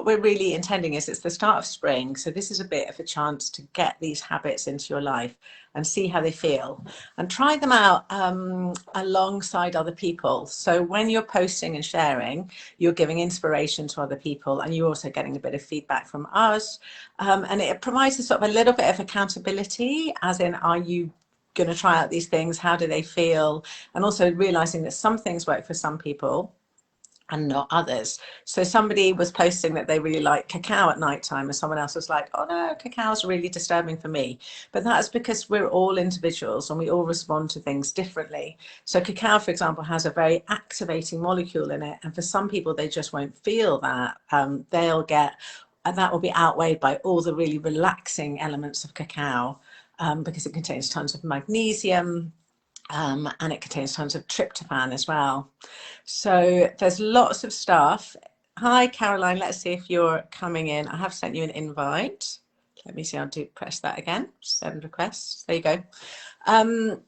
we're really intending is it's the start of spring, so this is a bit of a chance to get these habits into your life and see how they feel and try them out alongside other people. So when you're posting and sharing, you're giving inspiration to other people, and you're also getting a bit of feedback from us, and it provides a sort of a little bit of accountability, as in, are you going to try out these things? How do they feel? And also realizing that some things work for some people and not others. So somebody was posting that they really like cacao at night time, and someone else was like, oh no, cacao's really disturbing for me. But that's because we're all individuals and we all respond to things differently. So cacao, for example, has a very activating molecule in it, and for some people they just won't feel that. They'll get, and that will be outweighed by all the really relaxing elements of cacao, because it contains tons of magnesium, and it contains tons of tryptophan as well. So there's lots of stuff. Hi, Caroline. Let's see if you're coming in. I have sent you an invite. Let me see. I'll press that again. Send requests. There you go.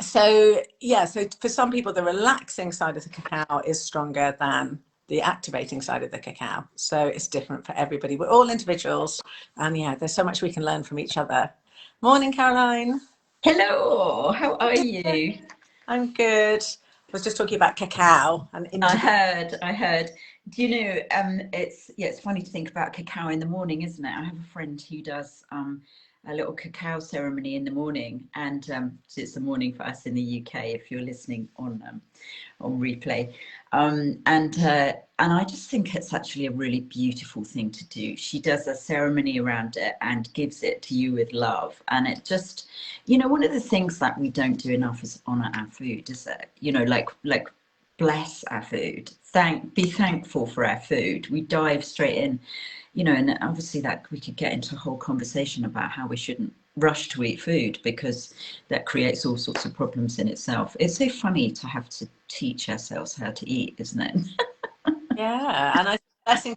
So yeah, so for some people, the relaxing side of the cacao is stronger than the activating side of the cacao. So it's different for everybody. We're all individuals, and yeah, there's so much we can learn from each other. Morning, Caroline. Hello, how are you? I'm good. I was just talking about cacao and I heard. Do you know, it's funny to think about cacao in the morning, isn't it? I have a friend who does a little cacao ceremony in the morning, and so it's the morning for us in the UK if you're listening on replay. And I just think it's actually a really beautiful thing to do. She does a ceremony around it and gives it to you with love. And it just, you know, one of the things that we don't do enough is honor our food, is it? You know, like bless our food, be thankful for our food. We dive straight in, you know, and obviously that we could get into a whole conversation about how we shouldn't rush to eat food, because that creates all sorts of problems in itself. It's so funny to have to teach ourselves how to eat, isn't it? Yeah, and I think blessing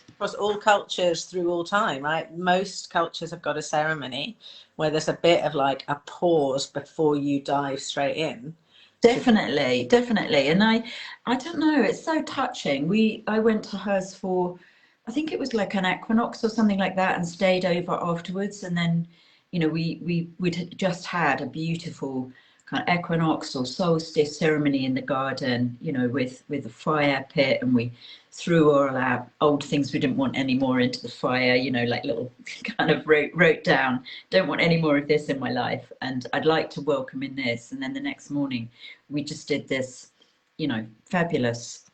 across all cultures through all time, right? Most cultures have got a ceremony where there's a bit of like a pause before you dive straight in. Definitely, definitely. And I don't know, it's so touching. I went to hers for, I think it was like an equinox or something like that, and stayed over afterwards. And then, you know, we'd just had a beautiful kind of equinox or solstice ceremony in the garden, you know, with a fire pit, and we threw all our old things we didn't want anymore into the fire, you know, like little kind of wrote down, don't want any more of this in my life, and I'd like to welcome in this. And then the next morning we just did this, you know, fabulous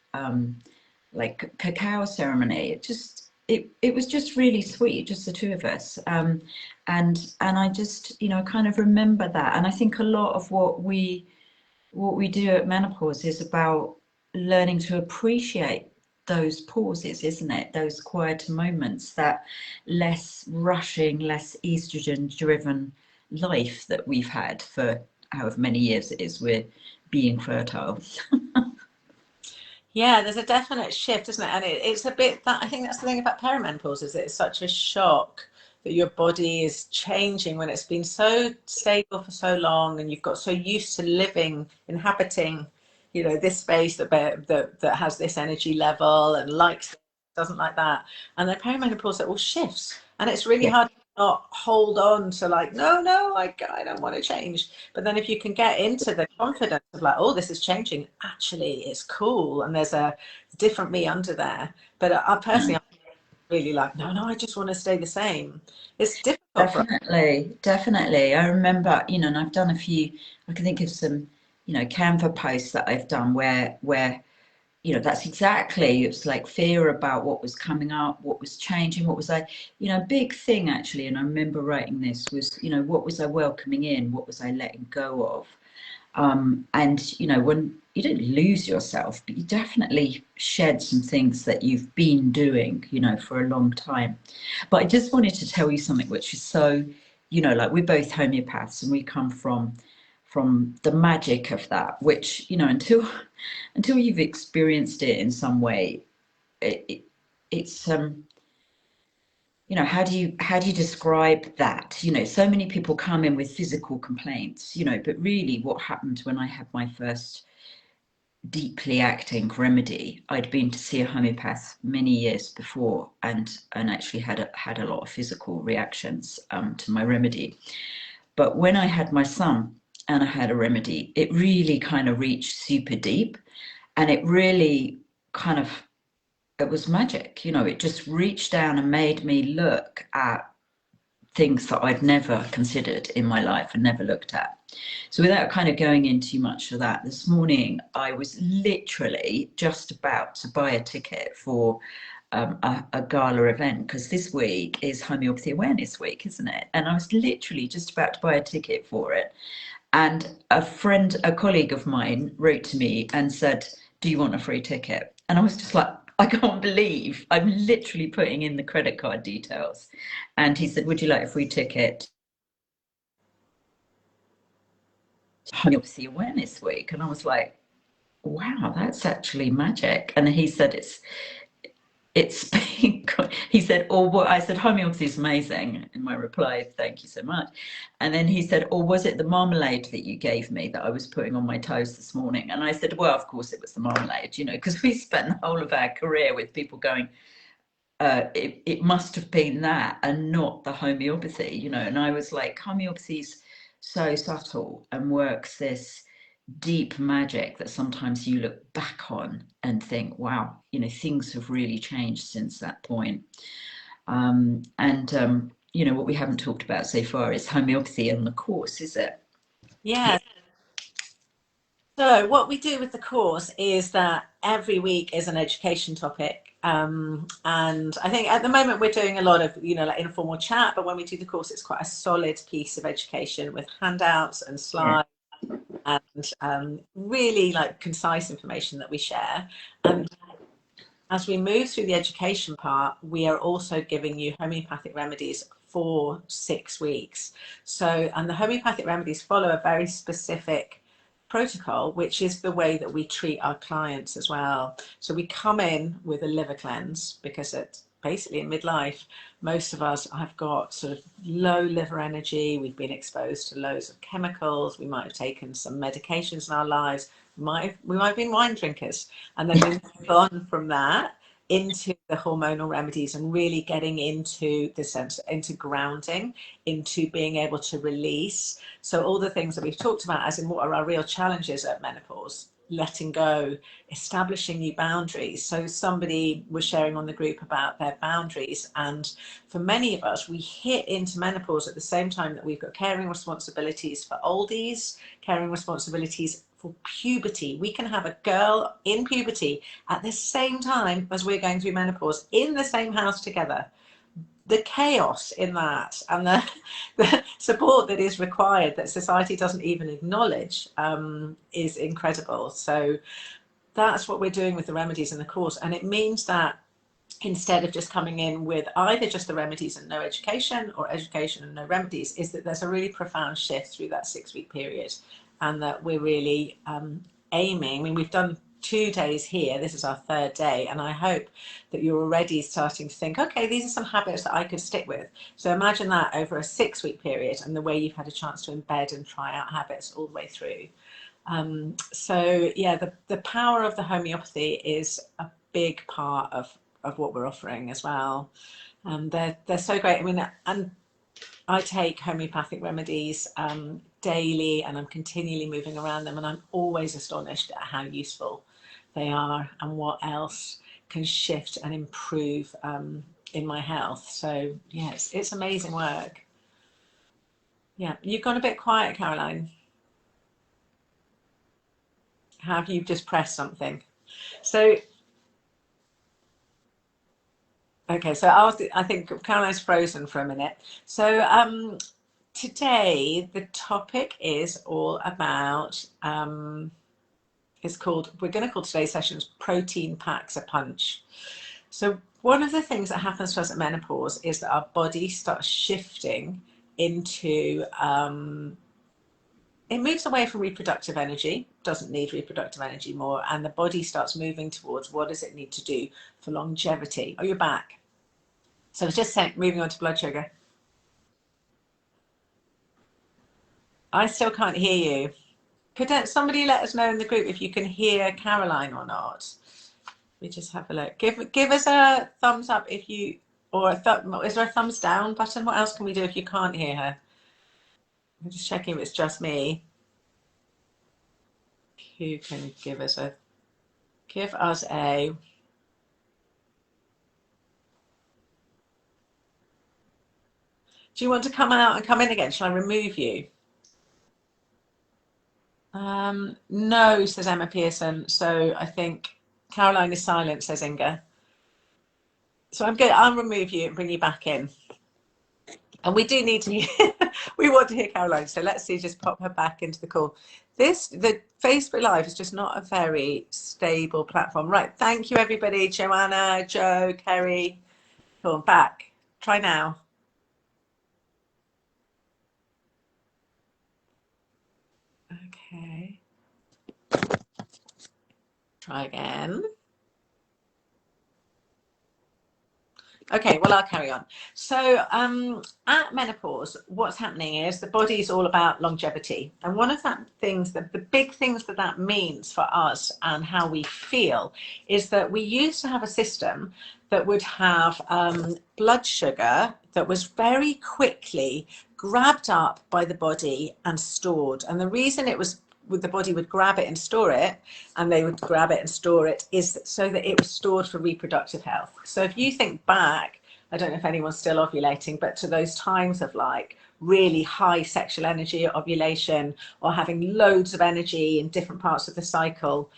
like cacao ceremony. It was just really sweet, just the two of us, and I just, you know, kind of remember that. And I think a lot of what we do at menopause is about learning to appreciate those pauses, isn't it? Those quieter moments, that less rushing, less estrogen driven life that we've had for however many years it is we're being fertile. Yeah, there's a definite shift, isn't it? And it's a bit that, I think that's the thing about perimenopause, is that it's such a shock that your body is changing when it's been so stable for so long, and you've got so used to living, inhabiting, you know, this space that has this energy level and likes it, doesn't like that. And then perimenopause, it all shifts, and it's really Yeah, hard to not hold on to like, no, I don't want to change. But then if you can get into the confidence of like, oh, this is changing, actually it's cool, and there's a different me under there. But I personally, I'm really like, no, I just want to stay the same. It's difficult for us. definitely. I remember, you know, and I've done a few, I can think of some, you know, Canva posts that I've done where you know, that's exactly, it's like fear about what was coming up, what was changing, what was I, you know, a big thing actually, and I remember writing this, was, you know, what was I welcoming in, what was I letting go of? And you know, when you don't lose yourself, but you definitely shed some things that you've been doing, you know, for a long time. But I just wanted to tell you something which is so, you know, like we're both homeopaths, and we come from the magic of that, which, you know, until you've experienced it in some way, it's you know, how do you describe that? You know, so many people come in with physical complaints, you know, but really what happened when I had my first deeply acting remedy. I'd been to see a homeopath many years before, and actually had a lot of physical reactions to my remedy. But when I had my son and I had a remedy, it really kind of reached super deep, and it really kind of, it was magic. You know, it just reached down and made me look at things that I'd never considered in my life and never looked at. So without kind of going into much of that, this morning I was literally just about to buy a ticket for a gala event, because this week is Homeopathy Awareness Week, isn't it? And I was literally just about to buy a ticket for it. And a colleague of mine wrote to me and said, "Do you want a free ticket?" And I was just like, I can't believe I'm literally putting in the credit card details. And he said, "Would you like a free ticket to Homeopathy Awareness Week?" And I was like, wow, that's actually magic. And he said, it's he said, or what? I said, homeopathy is amazing. In my reply, thank you so much. And then he said, or was it the marmalade that you gave me that I was putting on my toast this morning? And I said, well, of course it was the marmalade, you know, because we spent the whole of our career with people going, it must have been that and not the homeopathy, you know. And I was like, homeopathy's so subtle and works this deep magic that sometimes you look back on and think, wow, you know, things have really changed since that point. You know, what we haven't talked about so far is homeopathy and the course, is it? Yeah. So what we do with the course is that every week is an education topic. And I think at the moment we're doing a lot of, you know, like informal chat, but when we do the course, it's quite a solid piece of education with handouts and Yeah. slides and really like concise information that we share. And as we move through the education part, we are also giving you homeopathic remedies for 6 weeks. So, and the homeopathic remedies follow a very specific protocol, which is the way that we treat our clients as well. So we come in with a liver cleanse because it's basically in midlife, most of us have got sort of low liver energy. We've been exposed to loads of chemicals. We might have taken some medications in our lives. We might have been wine drinkers. And then we move on from that into the hormonal remedies and really getting into the sense, into grounding, into being able to release. So all the things that we've talked about, as in what are our real challenges at menopause, letting go, establishing new boundaries. So somebody was sharing on the group about their boundaries, and for many of us, we hit into menopause at the same time that we've got caring responsibilities for oldies, caring responsibilities for puberty. We can have a girl in puberty at the same time as we're going through menopause in the same house together. The chaos in that and the support that is required that society doesn't even acknowledge is incredible. So that's what we're doing with the remedies in the course. And it means that instead of just coming in with either just the remedies and no education, or education and no remedies, is that there's a really profound shift through that 6-week period, and that we're really aiming. I mean, we've done 2 days here. This is our 3rd day, and I hope that you're already starting to think, okay, these are some habits that I could stick with. So imagine that over a 6-week period, and the way you've had a chance to embed and try out habits all the way through. So yeah, the power of the homeopathy is a big part of what we're offering as well. They're so great. I mean, and I take homeopathic remedies daily, and I'm continually moving around them, and I'm always astonished at how useful they are and what else can shift and improve in my health. So yes, it's amazing work. Yeah, you've gone a bit quiet, Caroline. Have you just pressed something? So okay, so I think Caroline's frozen for a minute. So today the topic is all about we're going to call today's sessions Protein Packs a Punch. So one of the things that happens to us at menopause is that our body starts shifting into it moves away from reproductive energy, doesn't need reproductive energy more, and the body starts moving towards what does it need to do for longevity. Oh, you're back. So it's just moving on to blood sugar. I still can't hear you. Could somebody let us know in the group if you can hear Caroline or not? We just have a look. Give us a thumbs up if you, or is there a thumbs down button? What else can we do if you can't hear her? I'm just checking if it's just me. Who can give us a? Do you want to come out and come in again? Shall I remove you? No, says Emma Pearson. So I think Caroline is silent, says Inga. So I'll remove you and bring you back in. And we do need to hear, we want to hear Caroline. So let's see, just pop her back into the call. The Facebook Live is just not a very stable platform. Right, thank you everybody. Joanna, Joe, Kerry. Go on, back. Try now. Okay. Try again. Okay, well, I'll carry on. So at menopause, what's happening is the body is all about longevity. And one of the big things that means for us and how we feel is that we used to have a system that would have blood sugar that was very quickly grabbed up by the body and stored. And the reason it was the body would grab it and store it, and they would grab it and store it, is so that it was stored for reproductive health. So if you think back, I don't know if anyone's still ovulating, but to those times of like really high sexual energy at ovulation, or having loads of energy in different parts of the cycle,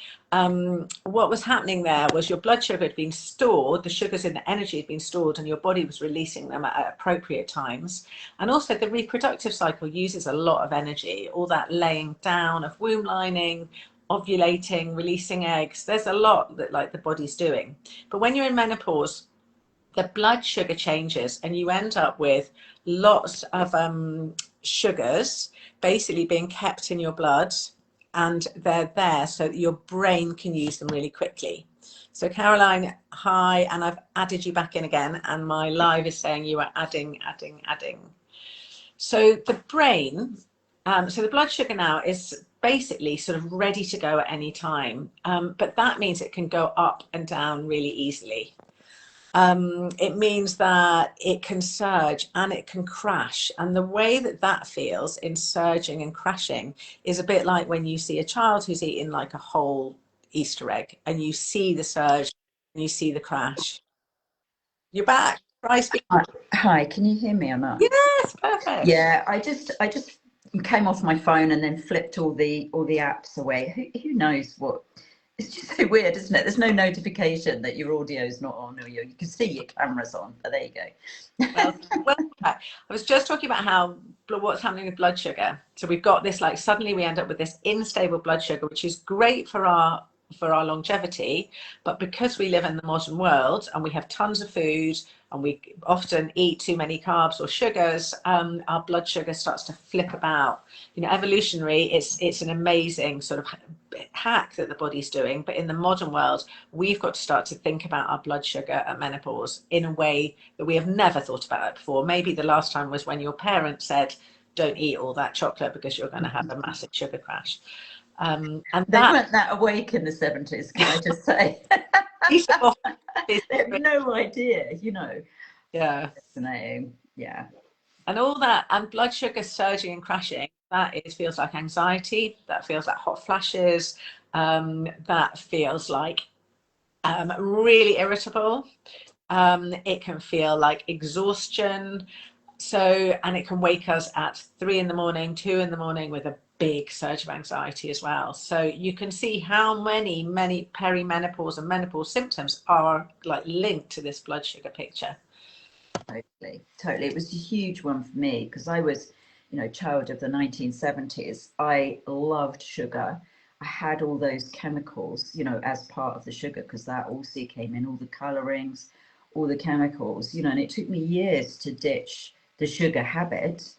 what was happening there was your blood sugar had been stored, the sugars in the energy had been stored, and your body was releasing them at appropriate times. And also the reproductive cycle uses a lot of energy, all that laying down of womb lining, ovulating, releasing eggs. There's a lot that like the body's doing. But when you're in menopause, the blood sugar changes and you end up with lots of sugars basically being kept in your blood, and they're there so that your brain can use them really quickly. So Caroline, hi, and I've added you back in again, and my live is saying you are adding. So the brain, so the blood sugar now is basically sort of ready to go at any time, but that means it can go up and down really easily. It means that it can surge and it can crash. And the way that feels in surging and crashing is a bit like when you see a child who's eaten like a whole Easter egg, and you see the surge and you see the crash. You're back. Hi, can you hear me or not? Yes, perfect. Yeah, I just came off my phone and then flipped all the apps away. Who knows what? It's just so weird, isn't it? There's no notification that your audio's not on, or you can see your camera's on. Oh, there you go. Well, I was just talking about what's happening with blood sugar. So we've got this, like, suddenly we end up with this unstable blood sugar, which is great for our longevity, but because we live in the modern world and we have tons of food and we often eat too many carbs or sugars, our blood sugar starts to flip about. You know, evolutionary, it's an amazing sort of hack that the body's doing, but in the modern world, we've got to start to think about our blood sugar at menopause in a way that we have never thought about it before. Maybe the last time was when your parents said, don't eat all that chocolate because you're going to have a massive sugar crash. And they weren't that awake in the 70s, can I just say? They have no idea, you know. Yeah. Fascinating. Yeah. And all that, and blood sugar surging and crashing, feels like anxiety, that feels like hot flashes, that feels like really irritable. It can feel like exhaustion. So, and it can wake us at 3 in the morning, 2 in the morning with a big surge of anxiety as well. So you can see how many perimenopause and menopause symptoms are like linked to this blood sugar picture. Totally. It was a huge one for me because I was, you know, child of the 1970s. I loved sugar. I had all those chemicals, you know, as part of the sugar, because that also came in, all the colorings, all the chemicals, you know, and it took me years to ditch the sugar habit.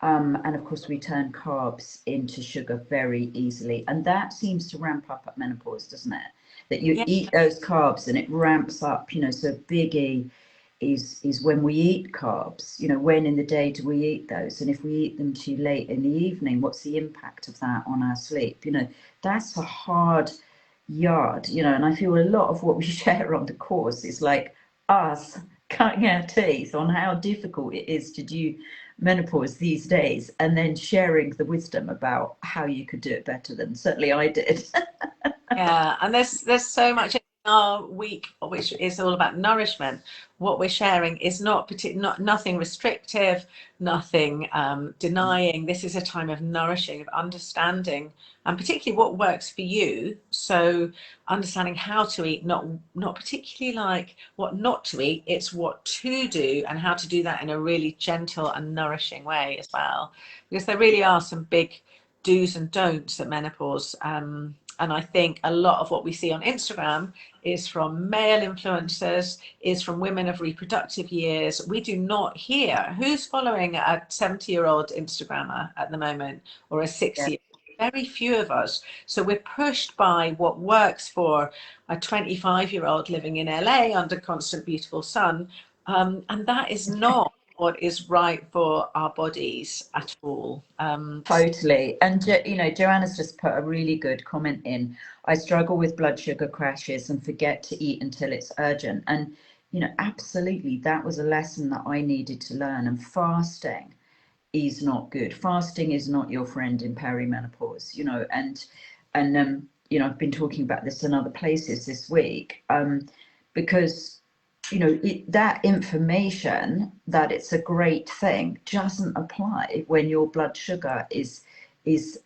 And of course, we turn carbs into sugar very easily. And that seems to ramp up at menopause, doesn't it? That you eat those carbs and it ramps up, you know, so biggie is when we eat carbs. You know, when in the day do we eat those? And if we eat them too late in the evening, what's the impact of that on our sleep? You know, that's a hard yard, you know, and I feel a lot of what we share on the course is like us cutting our teeth on how difficult it is to do menopause these days, and then sharing the wisdom about how you could do it better than certainly I did. Yeah, and there's so much in our week which is all about nourishment. What we're sharing is nothing restrictive, nothing denying. This is a time of nourishing, of understanding, and particularly what works for you. So understanding how to eat, not particularly like what not to eat. It's what to do and how to do that in a really gentle and nourishing way as well. Because there really are some big do's and don'ts at menopause. And I think a lot of what we see on Instagram is from male influencers, is from women of reproductive years. We do not hear who's following a 70-year-old Instagrammer at the moment, or a 60-year-old. Very few of us. So we're pushed by what works for a 25-year-old living in LA under constant beautiful sun. And that is not what is right for our bodies at all. Totally. And, you know, Joanna's just put a really good comment in. I struggle with blood sugar crashes and forget to eat until it's urgent. And, you know, absolutely, that was a lesson that I needed to learn. And fasting is not good. Fasting is not your friend in perimenopause, you know, and you know, I've been talking about this in other places this week, because you know, that information that it's a great thing doesn't apply when your blood sugar is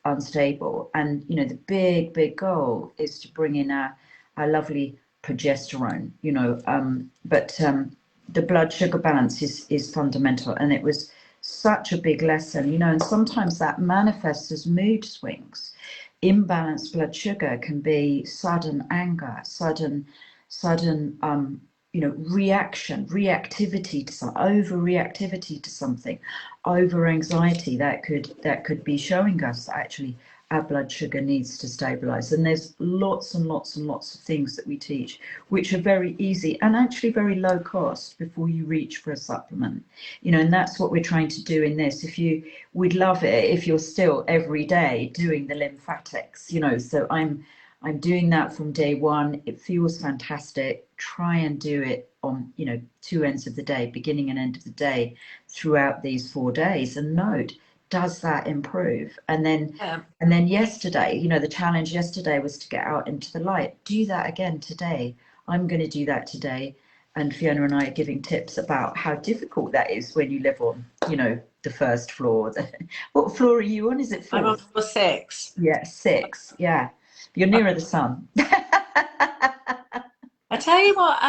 unstable. And you know, the big goal is to bring in our lovely progesterone, you know, but the blood sugar balance is fundamental. And it was such a big lesson, you know, and sometimes that manifests as mood swings. Imbalanced blood sugar can be sudden anger, sudden you know, reactivity to some, overreactivity to something, over anxiety that could be showing us that actually our blood sugar needs to stabilize. And there's lots and lots and lots of things that we teach which are very easy and actually very low cost before you reach for a supplement, you know. And that's what we're trying to do in this. We'd love it if you're still every day doing the lymphatics, you know. So I'm doing that from day one. It feels fantastic. Try and do it on, you know, two ends of the day, beginning and end of the day, throughout these 4 days, and note, does that improve? And then yesterday, you know, the challenge yesterday was to get out into the light. Do that again today. I'm going to do that today. And Fiona and I are giving tips about how difficult that is when you live on, you know, the first floor. What floor are you on? Is it 4th? I'm on floor 6. Yeah, 6. Yeah. You're nearer the sun. I tell you what,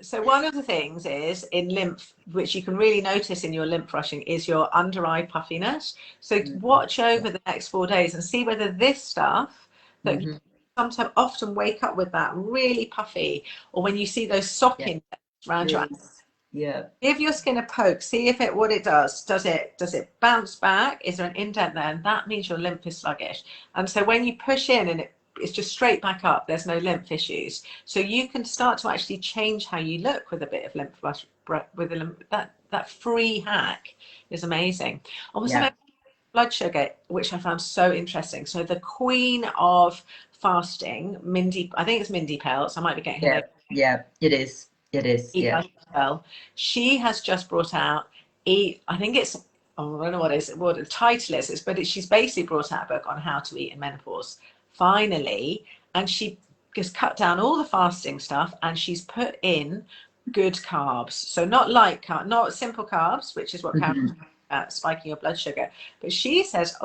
so one of the things is in lymph, which you can really notice in your lymph rushing, is your under eye puffiness. So watch over the next 4 days and see whether this stuff that you sometimes often wake up with that really puffy, or when you see those socking around your eyes. Yeah. Give your skin a poke, see if what it does. Does it bounce back? Is there an indent there? And that means your lymph is sluggish. And so when you push in and it's just straight back up, there's no lymph issues. So you can start to actually change how you look with a bit of lymph flush. With that free hack is amazing. Also, blood sugar, which I found so interesting. So the queen of fasting, Mindy, I think it's Mindy Peltz. I might be getting her name. Yeah, it is. It is. Yeah. She has just brought out I think it's, I don't know what the title is, but she's basically brought out a book on how to eat in menopause, finally. And she just cut down all the fasting stuff, and she's put in good carbs. So not simple carbs, which is what Caroline spiking your blood sugar. But she says,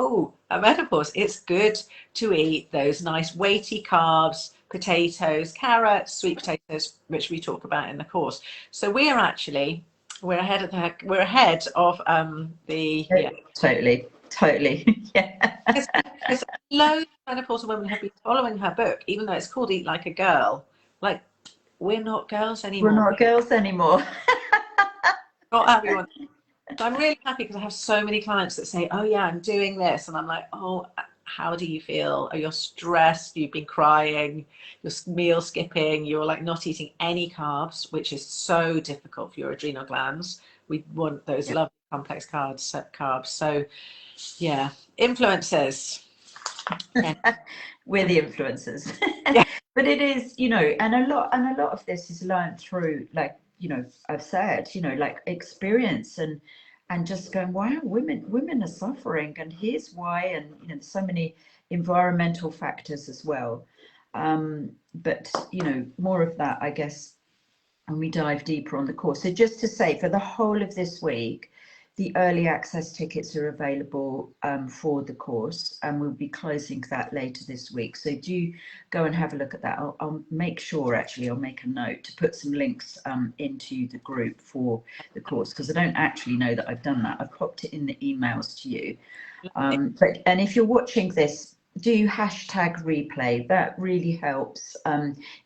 at menopause, it's good to eat those nice weighty carbs, potatoes, carrots, sweet potatoes, which we talk about in the course. So we're ahead of the Totally. Yeah. Because loads of menopausal women have been following her book, even though it's called Eat Like a Girl. Like, we're not girls anymore. We're not girls anymore. Not how we want. So I'm really happy because I have so many clients that say, oh yeah, I'm doing this. And I'm like, oh, how do you feel? Are you stressed? You've been crying, you're meal skipping, you're like not eating any carbs, which is so difficult for your adrenal glands. We want those lovely complex carbs. So yeah, influencers. Yeah. We're the influencers. Yeah. But it is, you know, and a lot of this is learned through, like, you know, I've said, you know, like experience and just going, wow, women are suffering, and here's why. And you know, there's so many environmental factors as well. But you know, more of that, I guess, when we dive deeper on the course. So just to say, for the whole of this week, the early access tickets are available for the course, and we'll be closing that later this week. So do go and have a look at that. I'll make sure, actually, I'll make a note to put some links into the group for the course, because I don't actually know that I've done that. I've popped it in the emails to you. And if you're watching this, do hashtag replay. That really helps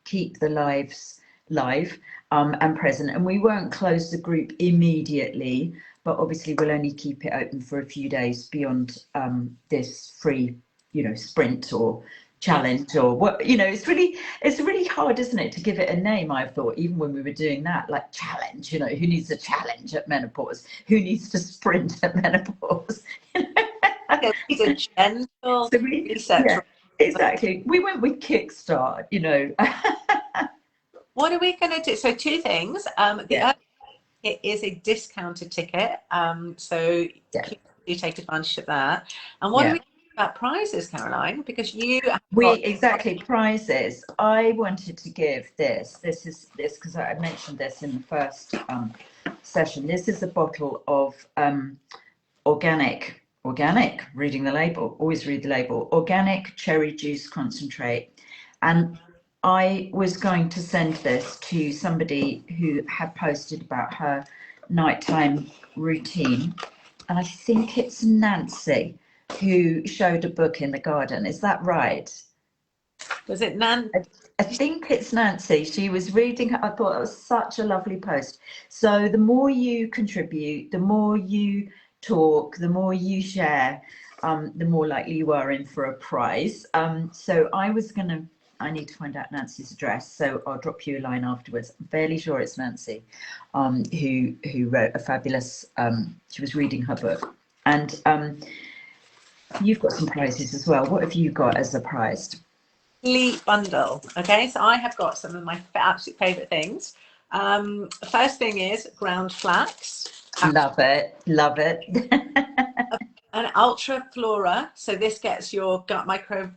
keep the lives live and present. And we won't close the group immediately, but obviously we'll only keep it open for a few days beyond this free, you know, sprint or challenge or what, you know. It's really hard, isn't it, to give it a name. I've thought, even when we were doing that, like challenge, you know, who needs a challenge at menopause? Who needs to sprint at menopause? It's a gentle reset. Yeah, exactly. We went with Kickstart, you know. What are we going to do? So two things. It is a discounted ticket, so you take advantage of that. And what are we doing about prizes, Caroline? Because you prizes. I wanted to give this because I mentioned this in the first session. This is a bottle of organic, reading the label, always read the label, organic cherry juice concentrate. And I was going to send this to somebody who had posted about her nighttime routine. And I think it's Nancy, who showed a book in the garden. Is that right? Was it Nan? I think it's Nancy. She was reading. I thought it was such a lovely post. So the more you contribute, the more you talk, the more you share, the more likely you are in for a prize. So I need to find out Nancy's address, so I'll drop you a line afterwards. I'm fairly sure it's Nancy, who wrote a fabulous, she was reading her book. And you've got some prizes as well. What have you got as a prize? Complete bundle. Okay, so I have got some of my absolute favourite things. First thing is ground flax. Love it. An ultra flora, so this gets your gut microbe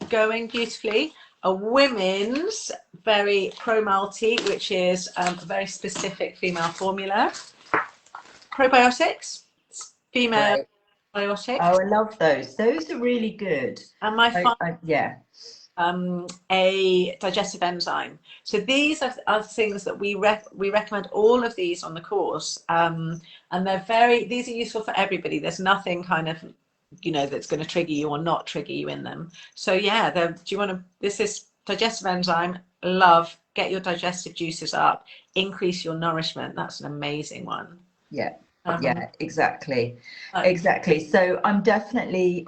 going beautifully. A women's very pro multi, which is a very specific female formula. Probiotics, female probiotics. Oh, I love those. Those are really good. And a digestive enzyme. So these are things that we recommend all of these on the course, and these are useful for everybody. There's nothing kind of, you know, that's going to trigger you or not trigger you in them. So yeah, this is digestive enzyme. Love, get your digestive juices up, increase your nourishment. That's an amazing one. Exactly. So I'm definitely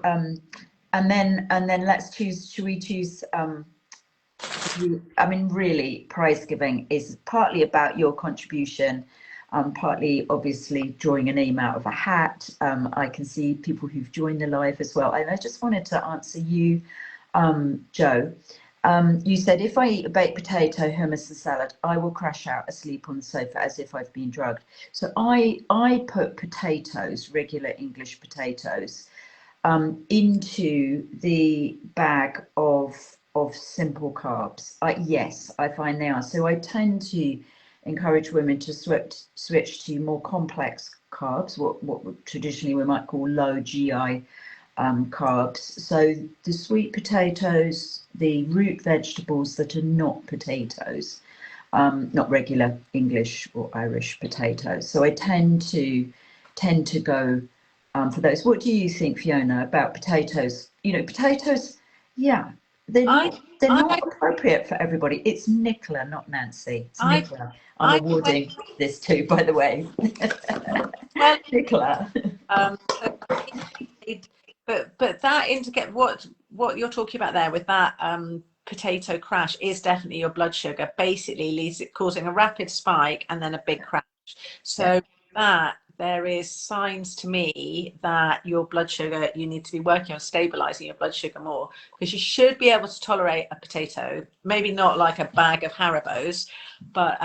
and then let's choose. Should we choose? I mean, really, prize giving is partly about your contribution, partly obviously drawing a name out of a hat. I can see people who've joined the live as well. And I just wanted to answer you, Joe. You said, if I eat a baked potato, hummus and salad, I will crash out asleep on the sofa as if I've been drugged. So I put potatoes, regular English potatoes, into the bag of simple carbs. Yes, I find they are. So I tend to encourage women to switch to more complex carbs, what traditionally we might call low GI carbs. So the sweet potatoes, the root vegetables that are not potatoes, not regular English or Irish potatoes. So I tend to go for those. What do you think, Fiona, about potatoes? You know, potatoes, yeah, they're not appropriate for everybody. It's Nicola, not Nancy. It's Nicola. I'm awarding this too, by the way. Nicola. but that indicate what you're talking about there with that potato crash is definitely your blood sugar basically leads it causing a rapid spike and then a big crash. Yeah. So that there is signs to me that your blood sugar, you need to be working on stabilizing your blood sugar more, because you should be able to tolerate a potato, maybe not like a bag of Haribos, but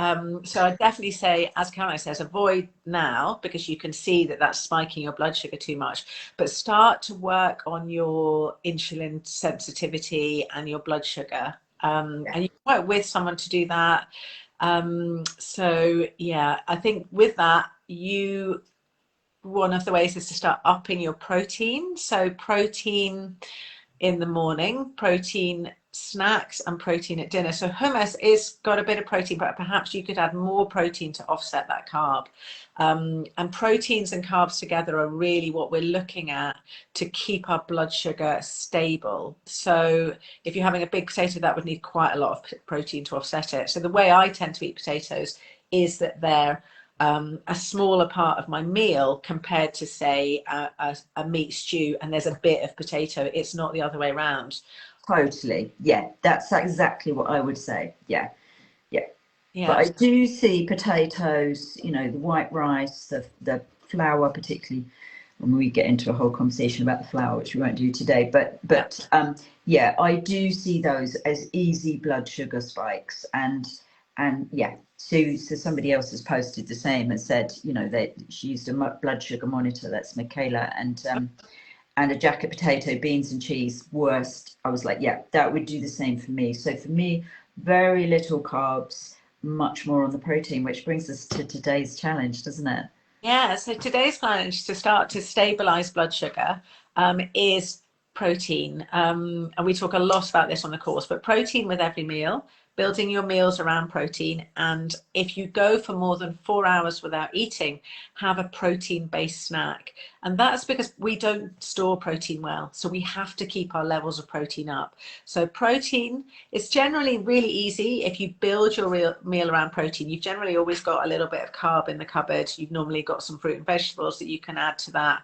so I definitely say, as Caroline says, avoid now because you can see that that's spiking your blood sugar too much, but start to work on your insulin sensitivity and your blood sugar, and you can work with someone to do that. So yeah, I think with that, one of the ways is to start upping your protein. So protein in the morning, protein snacks, and protein at dinner. So hummus is got a bit of protein, but perhaps you could add more protein to offset that carb. And proteins and carbs together are really what we're looking at to keep our blood sugar stable. So if you're having a big potato, that would need quite a lot of protein to offset it. So the way I tend to eat potatoes is that they're a smaller part of my meal compared to, say, a meat stew, and there's a bit of potato. It's not the other way around. Totally. Yeah, that's exactly what I would say. Yeah. Yeah. But I do see potatoes, you know, the white rice, the flour, particularly when we get into a whole conversation about the flour, which we won't do today. But yeah, I do see those as easy blood sugar spikes. And yeah, so somebody else has posted the same and said, you know, that she used a blood sugar monitor. That's Michaela, and a jacket potato, beans and cheese, worst. I was like, yeah, that would do the same for me. So for me, very little carbs, much more on the protein, which brings us to today's challenge, doesn't it? Yeah, so today's challenge to start to stabilize blood sugar is protein. And we talk a lot about this on the course, but protein with every meal, building your meals around protein. And if you go for more than 4 hours without eating, have a protein-based snack. And that's because we don't store protein well. So we have to keep our levels of protein up. So protein is generally really easy. If you build your meal around protein, you've generally always got a little bit of carb in the cupboard. You've normally got some fruit and vegetables that you can add to that.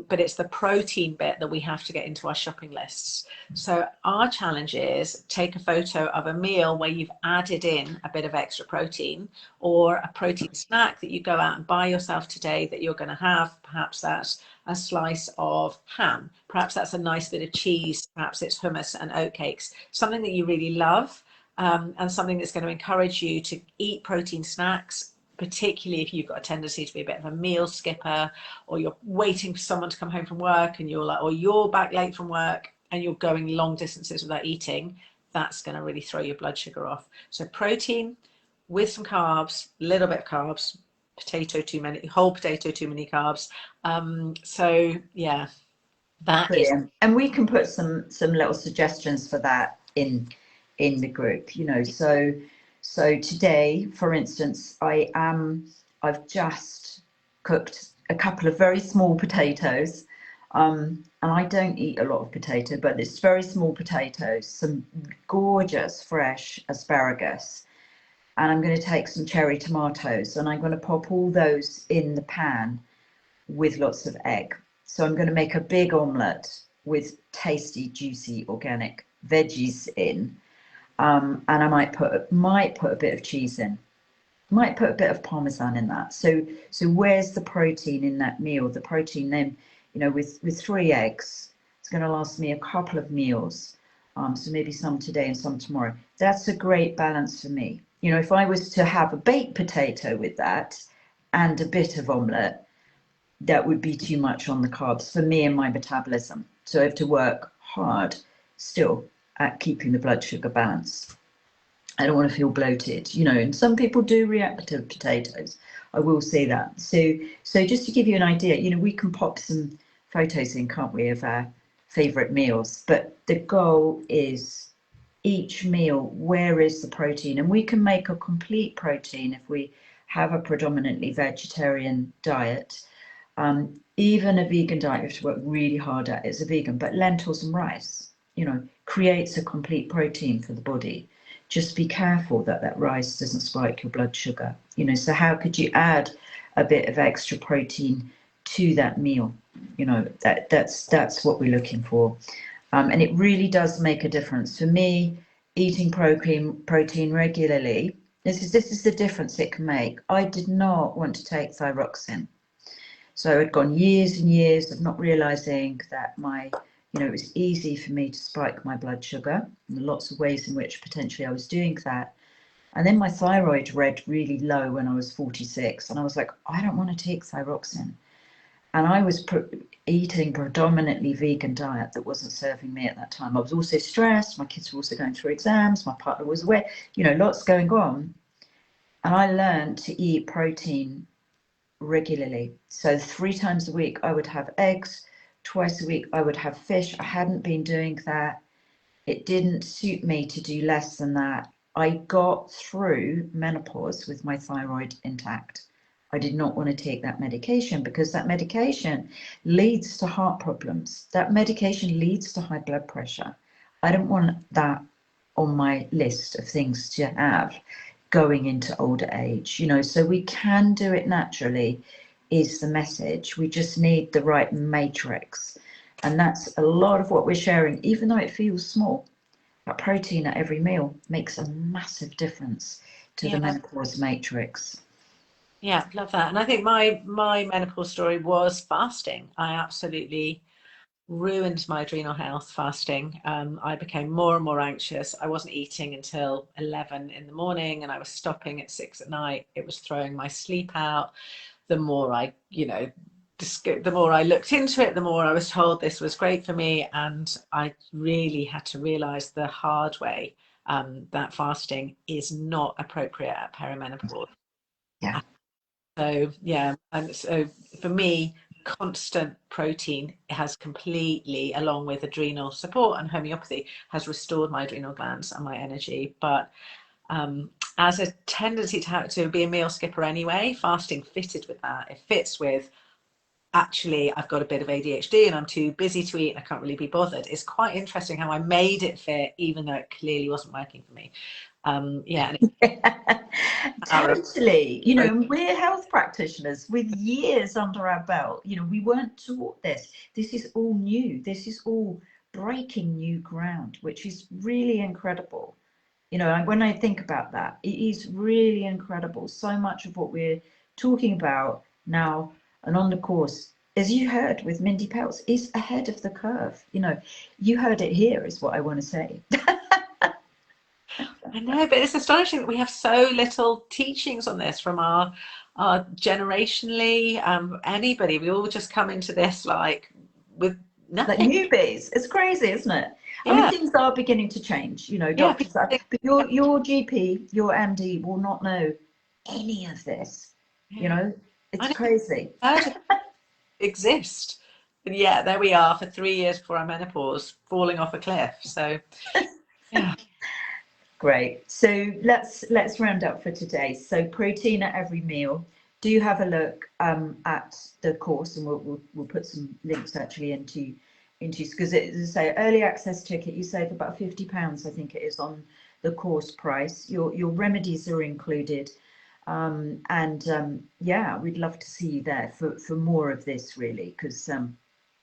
But it's the protein bit that we have to get into our shopping lists. So our challenge is take a photo of a meal where you've added in a bit of extra protein, or a protein snack that you go out and buy yourself today that you're going to have. Perhaps that's a slice of ham, perhaps that's a nice bit of cheese, perhaps it's hummus and oatcakes, something that you really love, and something that's going to encourage you to eat protein snacks, particularly if you've got a tendency to be a bit of a meal skipper, or you're waiting for someone to come home from work and you're like, or you're back late from work and you're going long distances without eating. That's going to really throw your blood sugar off. So protein with some carbs, a little bit of carbs, potato too many, whole potato too many carbs. So yeah, that Brilliant. is. And we can put some little suggestions for that in the group, you know. So today, for instance, I've just cooked a couple of very small potatoes. And I don't eat a lot of potato, but it's very small potatoes, some gorgeous fresh asparagus, and I'm going to take some cherry tomatoes, and I'm going to pop all those in the pan with lots of egg. So I'm going to make a big omelette with tasty, juicy, organic veggies in, and I might put a bit of cheese in, might put a bit of parmesan in that. So where's the protein in that meal? The protein then, you know, with 3 eggs, it's going to last me a couple of meals. So maybe some today and some tomorrow. That's a great balance for me. You know, if I was to have a baked potato with that and a bit of omelette, that would be too much on the carbs for me and my metabolism. So I have to work hard still at keeping the blood sugar balanced. I don't want to feel bloated, you know, and some people do react to potatoes. I will say that. So just to give you an idea, you know, we can pop some photos in, can't we, of our favourite meals, but the goal is each meal, where is the protein? And we can make a complete protein if we have a predominantly vegetarian diet. Even a vegan diet, you have to work really hard at as a vegan, but lentils and rice, you know, creates a complete protein for the body. Just be careful that that rice doesn't spike your blood sugar, you know. So how could you add a bit of extra protein to that meal. You know, that's what we're looking for. And it really does make a difference. For me, eating protein regularly, this is the difference it can make. I did not want to take thyroxine. So I'd gone years and years of not realizing that it was easy for me to spike my blood sugar, and lots of ways in which potentially I was doing that. And then my thyroid read really low when I was 46, and I was like, I don't want to take thyroxine. And I was eating predominantly vegan diet that wasn't serving me at that time. I was also stressed. My kids were also going through exams. My partner was away, lots going on. And I learned to eat protein regularly. So 3 times a week, I would have eggs. Twice a week, I would have fish. I hadn't been doing that. It didn't suit me to do less than that. I got through menopause with my thyroid intact. I did not want to take that medication because that medication leads to heart problems. That medication leads to high blood pressure. I don't want that on my list of things to have going into older age, so we can do it naturally is the message. We just need the right matrix. And that's a lot of what we're sharing, even though it feels small. That protein at every meal makes a massive difference to the menopause matrix. Yeah, love that. And I think my menopause story was fasting. I absolutely ruined my adrenal health fasting. I became more and more anxious. I wasn't eating until 11 in the morning, and I was stopping at 6 at night. It was throwing my sleep out. The more I, the more I looked into it, the more I was told this was great for me. And I really had to realize the hard way that fasting is not appropriate at perimenopause. Yeah. So yeah, and so for me, constant protein has completely, along with adrenal support and homeopathy, has restored my adrenal glands and my energy. But as a tendency to be a meal skipper anyway, fasting fitted with that. It fits with, actually, I've got a bit of ADHD and I'm too busy to eat and I can't really be bothered. It's quite interesting how I made it fit, even though it clearly wasn't working for me. Yeah. Totally. We're health practitioners with years under our belt. We weren't taught this. This is all new. This is all breaking new ground, which is really incredible. When I think about that, it is really incredible. So much of what we're talking about now and on the course, as you heard with Mindy Peltz, is ahead of the curve. You heard it here, is what I want to say. I know, but it's astonishing that we have so little teachings on this from our generationally, anybody. We all just come into this with nothing. Like newbies. It's crazy, isn't it? Yeah. I mean, things are beginning to change, doctors are, but your GP, your MD will not know any of this. It's crazy. Exist. And yeah, there we are for 3 years before our menopause, falling off a cliff. So yeah. Great. So let's round up for today. So protein at every meal. Do have a look at the course, and we'll put some links actually into because as I say, early access ticket, you save about £50, I think it is, on the course price. Your remedies are included, yeah, we'd love to see you there for more of this, really, because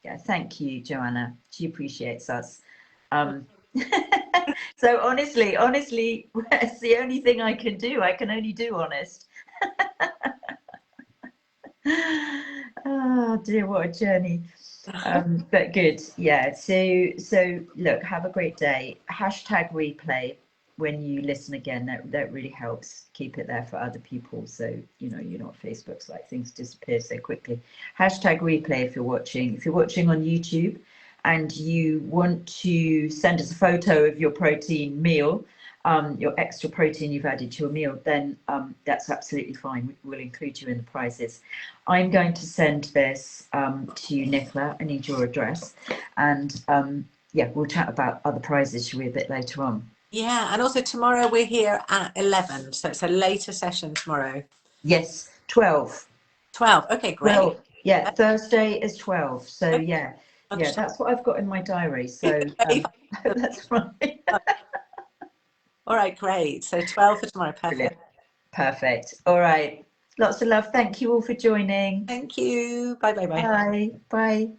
yeah, thank you, Joanna. She appreciates us. So honestly, it's the only thing I can do. I can only do honest. Oh dear, what a journey. But good. Yeah. So look, have a great day. Hashtag replay when you listen again. That really helps keep it there for other people. So you're not Facebook's like things disappear so quickly. Hashtag replay if you're watching. If you're watching on YouTube and you want to send us a photo of your protein meal, your extra protein you've added to your meal, then that's absolutely fine. We'll include you in the prizes. I'm going to send this to Nicola. I need your address. And yeah, we'll chat about other prizes, shall we, a bit later on. Yeah, and also tomorrow we're here at 11, so it's a later session tomorrow. Yes, 12. 12, okay, great. 12. Yeah, Thursday is 12. So yeah, that's what I've got in my diary. So that's right. All right, great. So 12 for tomorrow, perfect. Perfect. All right. Lots of love. Thank you all for joining. Thank you. Bye, bye, bye. Bye. Bye.